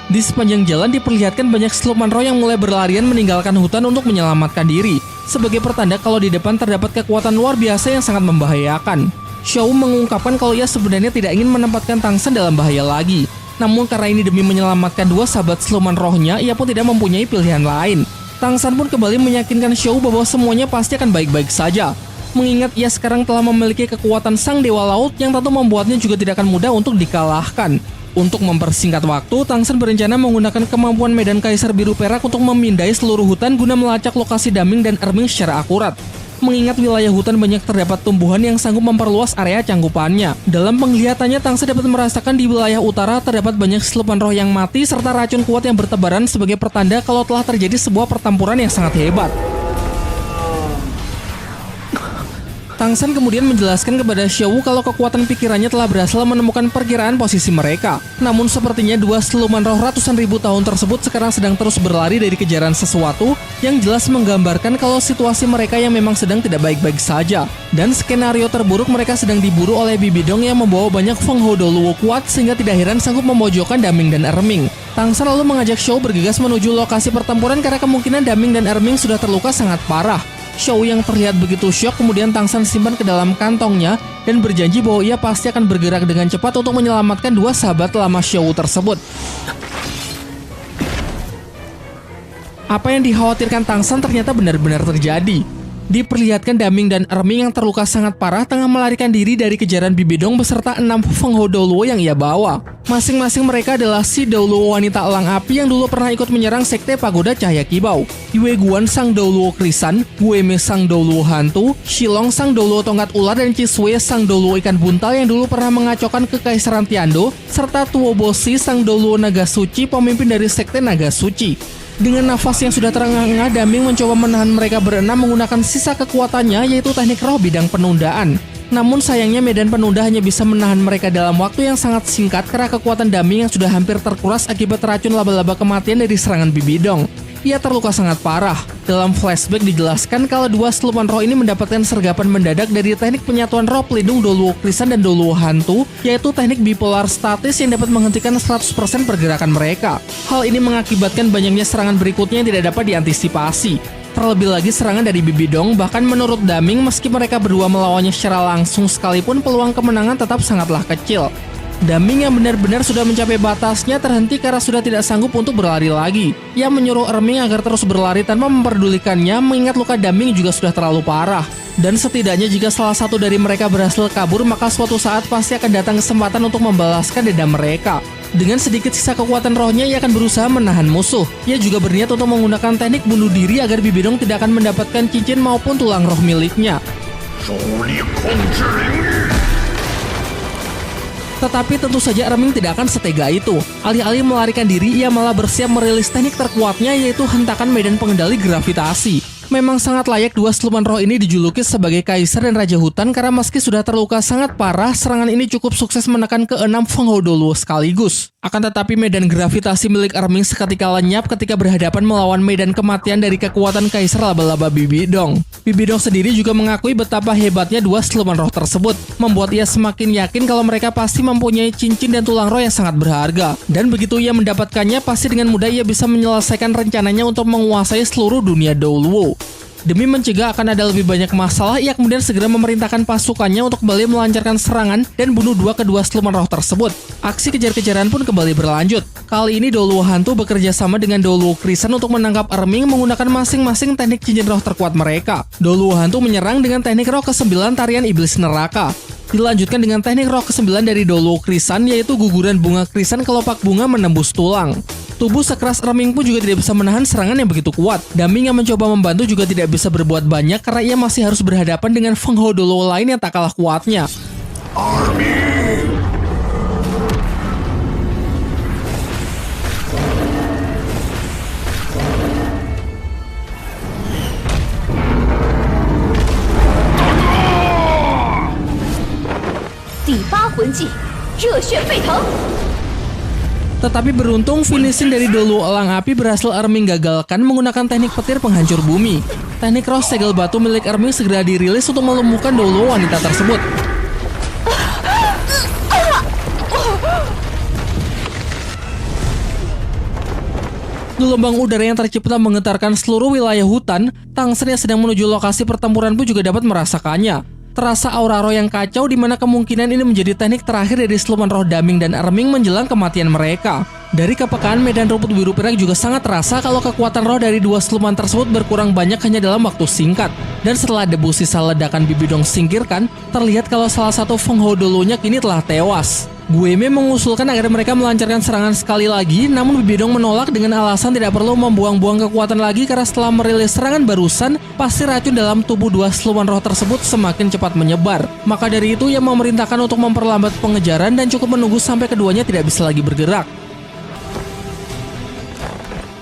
Di sepanjang jalan diperlihatkan banyak siluman roh yang mulai berlarian meninggalkan hutan untuk menyelamatkan diri, sebagai pertanda kalau di depan terdapat kekuatan luar biasa yang sangat membahayakan. Xiao mengungkapkan kalau ia sebenarnya tidak ingin menempatkan Tang San dalam bahaya lagi. Namun karena ini demi menyelamatkan dua sahabat siluman rohnya, ia pun tidak mempunyai pilihan lain. Tang San pun kembali meyakinkan Xiao bahwa semuanya pasti akan baik-baik saja. Mengingat ia sekarang telah memiliki kekuatan sang dewa laut yang tentu membuatnya juga tidak akan mudah untuk dikalahkan. Untuk mempersingkat waktu, Tang San berencana menggunakan kemampuan medan kaisar biru perak untuk memindai seluruh hutan guna melacak lokasi Daming dan Erming secara akurat. Mengingat wilayah hutan banyak terdapat tumbuhan yang sanggup memperluas area cangkupannya. Dalam penglihatannya, Tang San dapat merasakan di wilayah utara terdapat banyak siluman roh yang mati serta racun kuat yang bertebaran sebagai pertanda kalau telah terjadi sebuah pertempuran yang sangat hebat. Tang San kemudian menjelaskan kepada Xiao kalau kekuatan pikirannya telah berhasil menemukan perkiraan posisi mereka. Namun sepertinya dua siluman roh ratusan ribu tahun tersebut sekarang sedang terus berlari dari kejaran sesuatu yang jelas menggambarkan kalau situasi mereka yang memang sedang tidak baik-baik saja. Dan skenario terburuk mereka sedang diburu oleh Bibi Dong yang membawa banyak Feng Hou Doluo kuat sehingga tidak heran sanggup memojokkan Daming dan Erming. Tang San lalu mengajak Xiao bergegas menuju lokasi pertempuran karena kemungkinan Daming dan Erming sudah terluka sangat parah. Xiao yang terlihat begitu syok kemudian Tang San simpan ke dalam kantongnya dan berjanji bahwa ia pasti akan bergerak dengan cepat untuk menyelamatkan dua sahabat lama Xiao tersebut. Apa yang dikhawatirkan Tang San ternyata benar-benar terjadi. Diperlihatkan Daming dan Erming yang terluka sangat parah tengah melarikan diri dari kejaran Bibi Dong beserta 6 Feng Hou Doluo yang ia bawa. Masing-masing mereka adalah si Doluo wanita elang api yang dulu pernah ikut menyerang sekte Pagoda Cahaya Kibau, Yue Guan sang Doluo Krisan, Gue Me sang Doluo hantu, Shilong sang Doluo tongkat ular, dan Chisui sang Doluo ikan buntal yang dulu pernah mengacaukan kekaisaran Tiando, serta Tuo Bosi sang Doluo naga suci, pemimpin dari sekte naga suci. Dengan nafas yang sudah terengah-engah, Daming mencoba menahan mereka berenam menggunakan sisa kekuatannya, yaitu teknik roh bidang penundaan. Namun sayangnya medan penunda hanya bisa menahan mereka dalam waktu yang sangat singkat karena kekuatan Daming yang sudah hampir terkuras akibat racun laba-laba kematian dari serangan Bibi Dong. Ia terluka sangat parah. Dalam flashback dijelaskan kalau dua siluman roh ini mendapatkan sergapan mendadak dari teknik penyatuan roh pelindung Doluo Krisan dan Doluo hantu, yaitu teknik bipolar statis yang dapat menghentikan 100% pergerakan mereka. Hal ini mengakibatkan banyaknya serangan berikutnya yang tidak dapat diantisipasi. Terlebih lagi serangan dari Bibi Dong, bahkan menurut Daming meski mereka berdua melawannya secara langsung sekalipun peluang kemenangan tetap sangatlah kecil. Daming yang benar-benar sudah mencapai batasnya terhenti karena sudah tidak sanggup untuk berlari lagi. Ia menyuruh Erming agar terus berlari tanpa memperdulikannya mengingat luka Daming juga sudah terlalu parah. Dan setidaknya jika salah satu dari mereka berhasil kabur, maka suatu saat pasti akan datang kesempatan untuk membalaskan dendam mereka. Dengan sedikit sisa kekuatan rohnya, ia akan berusaha menahan musuh. Ia juga berniat untuk menggunakan teknik bunuh diri agar Bibi Dong tidak akan mendapatkan cincin maupun tulang roh miliknya. Tetapi tentu saja Erming tidak akan setega itu. Alih-alih melarikan diri, ia malah bersiap merilis teknik terkuatnya, yaitu hentakan medan pengendali gravitasi. Memang sangat layak dua siluman roh ini dijuluki sebagai kaisar dan raja hutan karena meski sudah terluka sangat parah, serangan ini cukup sukses menekan ke-6 Feng Hou Doluo sekaligus. Akan tetapi medan gravitasi milik Erming seketika lenyap ketika berhadapan melawan medan kematian dari kekuatan kaisar laba-laba Bibi Dong. Bibi Dong sendiri juga mengakui betapa hebatnya dua siluman roh tersebut, membuat ia semakin yakin kalau mereka pasti mempunyai cincin dan tulang roh yang sangat berharga. Dan begitu ia mendapatkannya, pasti dengan mudah ia bisa menyelesaikan rencananya untuk menguasai seluruh dunia Doluo. Demi mencegah akan ada lebih banyak masalah, ia kemudian segera memerintahkan pasukannya untuk kembali melancarkan serangan dan bunuh kedua siluman roh tersebut. Aksi kejar-kejaran pun kembali berlanjut. Kali ini Doluo hantu bekerja sama dengan Doluo Krisan untuk menangkap Erming menggunakan masing-masing teknik cincin roh terkuat mereka. Doluo hantu menyerang dengan teknik roh ke-9 tarian iblis neraka. Dilanjutkan dengan teknik roh ke-9 dari Doluo Krisan, yaitu guguran bunga krisan kelopak bunga menembus tulang. Tubuh sekeras Erming pun juga tidak bisa menahan serangan yang begitu kuat. Daming yang mencoba membantu juga tidak bisa berbuat banyak karena ia masih harus berhadapan dengan Feng Hou Doluo lain yang tak kalah kuatnya. Tetapi beruntung finishing dari Doluo elang api berhasil Erming gagalkan menggunakan teknik petir penghancur bumi. Teknik roh segel batu milik Erming segera dirilis untuk melumpuhkan Doluo wanita tersebut. Gelombang udara yang tercipta menggetarkan seluruh wilayah hutan. Tang Shen yang sedang menuju lokasi pertempuran pun juga dapat merasakannya. Terasa aura roh yang kacau di mana kemungkinan ini menjadi teknik terakhir dari siluman roh Daming dan Erming menjelang kematian mereka. Dari kepekaan medan rumput biru perak juga sangat terasa kalau kekuatan roh dari dua siluman tersebut berkurang banyak hanya dalam waktu singkat. Dan setelah debu sisa ledakan Bibidong singkirkan, terlihat kalau salah satu Fenghodolonya kini telah tewas. Gueme mengusulkan agar mereka melancarkan serangan sekali lagi, namun Bibidong menolak dengan alasan tidak perlu membuang-buang kekuatan lagi karena setelah merilis serangan barusan, pasti racun dalam tubuh dua siluman roh tersebut semakin cepat menyebar. Maka dari itu ia memerintahkan untuk memperlambat pengejaran dan cukup menunggu sampai keduanya tidak bisa lagi bergerak.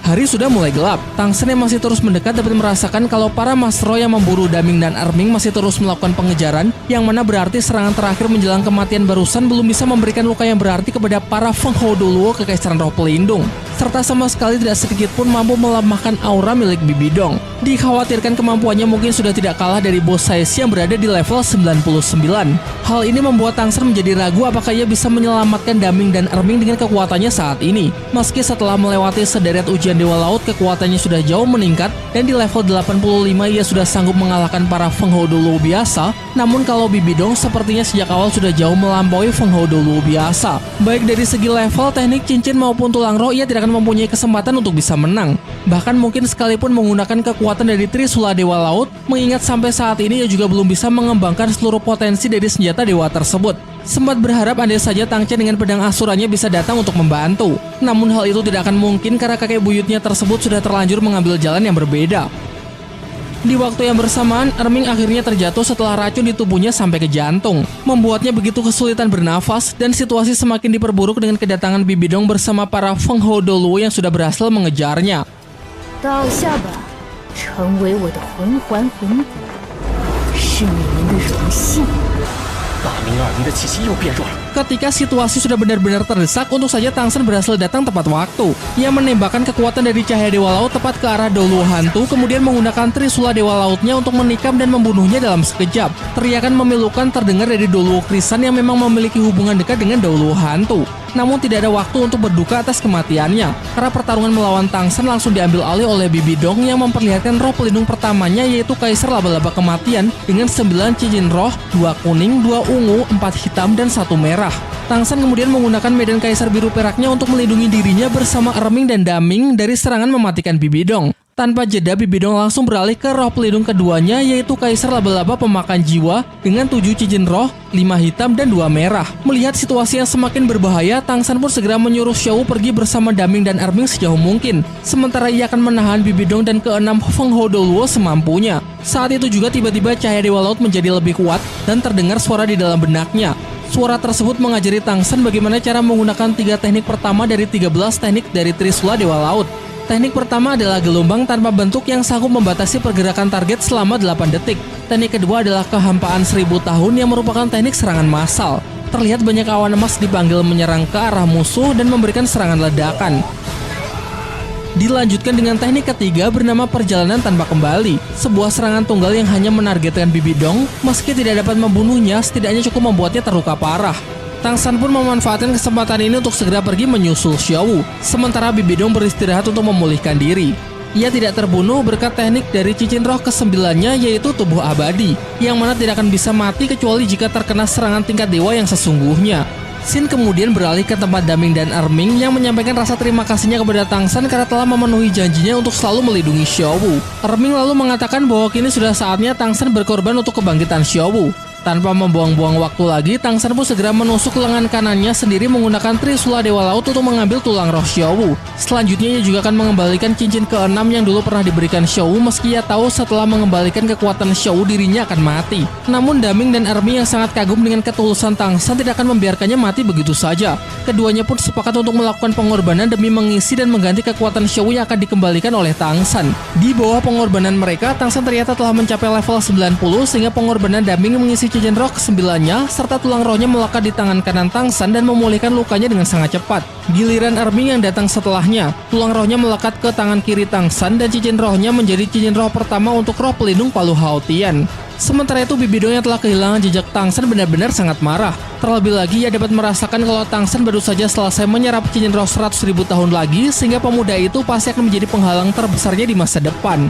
Hari sudah mulai gelap. Tang Shen yang masih terus mendekat dapat merasakan kalau para Master Roh yang memburu Daming dan Erming masih terus melakukan pengejaran, yang mana berarti serangan terakhir menjelang kematian barusan belum bisa memberikan luka yang berarti kepada para Fenghodoluo Kekaisaran Roh Pelindung, serta sama sekali tidak sedikit pun mampu melemahkan aura milik Bibidong. Dikhawatirkan kemampuannya mungkin sudah tidak kalah dari bos Saishi yang berada di level 99. Hal ini membuat Tang Shen menjadi ragu apakah ia bisa menyelamatkan Daming dan Erming dengan kekuatannya saat ini. Meski setelah melewati sederet ujian Dewa Laut, kekuatannya sudah jauh meningkat dan di level 85 ia sudah sanggup mengalahkan para Fenghodoluo biasa. Namun kalau Bibidong sepertinya sejak awal sudah jauh melampaui Fenghodoluo biasa. Baik dari segi level, teknik cincin maupun tulang roh, ia tidak akan mempunyai kesempatan untuk bisa menang. Bahkan mungkin sekalipun menggunakan kekuatan dari Trisula Dewa Laut, mengingat sampai saat ini ia juga belum bisa mengembangkan seluruh potensi dari senjata dewa tersebut. Sempat berharap andai saja Tang Chen dengan pedang asuranya bisa datang untuk membantu. Namun hal itu tidak akan mungkin karena kakek buyutnya tersebut sudah terlanjur mengambil jalan yang berbeda. Di waktu yang bersamaan, Erming akhirnya terjatuh setelah racun di tubuhnya sampai ke jantung, membuatnya begitu kesulitan bernafas dan situasi semakin diperburuk dengan kedatangan Bibidong bersama para Fenghodoluo yang sudah berhasil mengejarnya. 倒下吧，成为我的魂环魂骨，是你们的荣幸。 大明二敌的气息又变弱了。 Ketika situasi sudah benar-benar terdesak, untuk saja Tang Shen berhasil datang tepat waktu. Ia menembakkan kekuatan dari cahaya Dewa Laut tepat ke arah Doluo Hantu, kemudian menggunakan Trisula Dewa Lautnya untuk menikam dan membunuhnya dalam sekejap. Teriakan memilukan terdengar dari Doluo Krisan yang memang memiliki hubungan dekat dengan Doluo Hantu. Namun tidak ada waktu untuk berduka atas kematiannya, karena pertarungan melawan Tang Shen langsung diambil alih oleh Bibidong yang memperlihatkan roh pelindung pertamanya, yaitu Kaisar Laba-Laba Kematian dengan 9 cincin roh, 2 kuning, 2 ungu, 4 hitam, dan 1 merah. Tang Shen kemudian menggunakan medan Kaisar Biru Peraknya untuk melindungi dirinya bersama Erming dan Daming dari serangan mematikan Bibidong. Tanpa jeda, Bibidong langsung beralih ke roh pelindung keduanya, yaitu Kaisar Laba-Laba Pemakan Jiwa dengan 7 cincin roh, 5 hitam, dan 2 merah. Melihat situasi yang semakin berbahaya, Tang Shen pun segera menyuruh Xiao pergi bersama Daming dan Erming sejauh mungkin. Sementara ia akan menahan Bibidong dan ke-6 Fenghodoluo semampunya. Saat itu juga tiba-tiba cahaya Dewa Laut menjadi lebih kuat dan terdengar suara di dalam benaknya. Suara tersebut mengajari Tang Shen bagaimana cara menggunakan 3 teknik pertama dari 13 teknik dari Trisula Dewa Laut. Teknik pertama adalah gelombang tanpa bentuk yang sanggup membatasi pergerakan target selama 8 detik. Teknik kedua adalah kehampaan 1000 tahun yang merupakan teknik serangan massal. Terlihat banyak awan emas dipanggil menyerang ke arah musuh dan memberikan serangan ledakan. Dilanjutkan dengan teknik ketiga bernama perjalanan tanpa kembali. Sebuah serangan tunggal yang hanya menargetkan Bibidong, meski tidak dapat membunuhnya, setidaknya cukup membuatnya terluka parah. Tang Shen pun memanfaatkan kesempatan ini untuk segera pergi menyusul Xiao, sementara Bibidong beristirahat untuk memulihkan diri. Ia tidak terbunuh berkat teknik dari cincin roh ke-9-nya, yaitu tubuh abadi, yang mana tidak akan bisa mati kecuali jika terkena serangan tingkat dewa yang sesungguhnya. Xin kemudian beralih ke tempat Daming dan Erming yang menyampaikan rasa terima kasihnya kepada Tang Shen karena telah memenuhi janjinya untuk selalu melindungi Xiao. Erming lalu mengatakan bahwa kini sudah saatnya Tang Shen berkorban untuk kebangkitan Xiao. Tanpa membuang-buang waktu lagi, Tang Shen pun segera menusuk lengan kanannya sendiri menggunakan Trisula Dewa Laut untuk mengambil tulang roh Xiao. Selanjutnya ia juga akan mengembalikan cincin ke-6 yang dulu pernah diberikan Xiao, meski ia tahu setelah mengembalikan kekuatan Xiao dirinya akan mati. Namun Daming dan Erming yang sangat kagum dengan ketulusan Tang Shen tidak akan membiarkannya mati begitu saja. Keduanya pun sepakat untuk melakukan pengorbanan demi mengisi dan mengganti kekuatan Xiao yang akan dikembalikan oleh Tang Shen. Di bawah pengorbanan mereka, Tang Shen ternyata telah mencapai level 90 sehingga pengorbanan Daming mengisi cincin roh ke-9-nya, serta tulang rohnya melekat di tangan kanan Tang San dan memulihkan lukanya dengan sangat cepat. Giliran Erming yang datang setelahnya, tulang rohnya melekat ke tangan kiri Tang San dan cincin rohnya menjadi cincin roh pertama untuk roh pelindung palu Hao Tian. Sementara itu, Bibi Dong yang telah kehilangan jejak Tang San benar-benar sangat marah. Terlebih lagi, ia dapat merasakan kalau Tang San baru saja selesai menyerap cincin roh 100.000 tahun lagi, sehingga pemuda itu pasti akan menjadi penghalang terbesarnya di masa depan.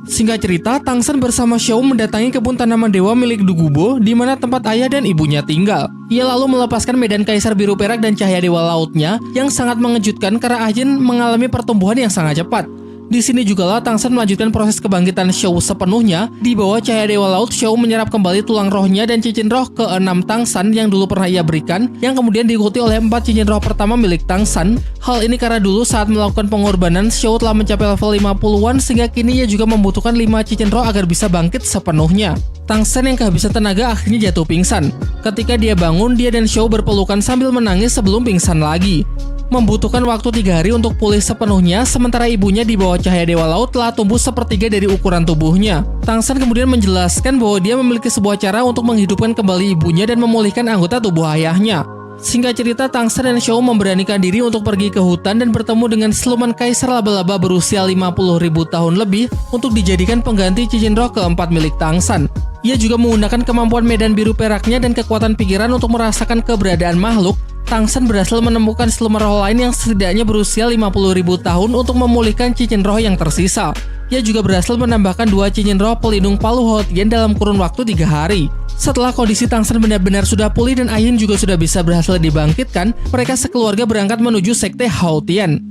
Singkat cerita, Tang San bersama Xiao mendatangi kebun tanaman dewa milik Du Gubo, di mana tempat ayah dan ibunya tinggal. Ia lalu melepaskan medan kaisar biru perak dan cahaya dewa lautnya, yang sangat mengejutkan karena Ajin mengalami pertumbuhan yang sangat cepat. Di sini jugalah Tang San melanjutkan proses kebangkitan Xiao sepenuhnya. Di bawah cahaya dewa laut, Xiao menyerap kembali tulang rohnya dan cincin roh ke-6 Tang San yang dulu pernah ia berikan, yang kemudian diikuti oleh 4 cincin roh pertama milik Tang San. Hal ini karena dulu saat melakukan pengorbanan, Xiao telah mencapai level 50-an, sehingga kini ia juga membutuhkan 5 cincin roh agar bisa bangkit sepenuhnya. Tang San yang kehabisan tenaga akhirnya jatuh pingsan. Ketika dia bangun, dia dan Xiao berpelukan sambil menangis sebelum pingsan lagi. Membutuhkan waktu 3 hari untuk pulih sepenuhnya, sementara ibunya di bawah cahaya dewa laut telah tumbuh sepertiga dari ukuran tubuhnya. Tang San kemudian menjelaskan bahwa dia memiliki sebuah cara untuk menghidupkan kembali ibunya dan memulihkan anggota tubuh ayahnya. Singkat cerita, Tang San dan Xiao memberanikan diri untuk pergi ke hutan dan bertemu dengan siluman kaisar laba-laba berusia 50.000 tahun lebih untuk dijadikan pengganti cincin roh keempat milik Tang San. Ia juga menggunakan kemampuan medan biru peraknya dan kekuatan pikiran untuk merasakan keberadaan makhluk. Tang San berhasil menemukan siluman roh lain yang setidaknya berusia 50.000 tahun untuk memulihkan cincin roh yang tersisa. Ia juga berhasil menambahkan 2 cincin roh pelindung palu Hao Tian dalam kurun waktu 3 hari. Setelah kondisi Tang San benar-benar sudah pulih dan Ayin juga sudah bisa berhasil dibangkitkan, mereka sekeluarga berangkat menuju sekte Hao Tian.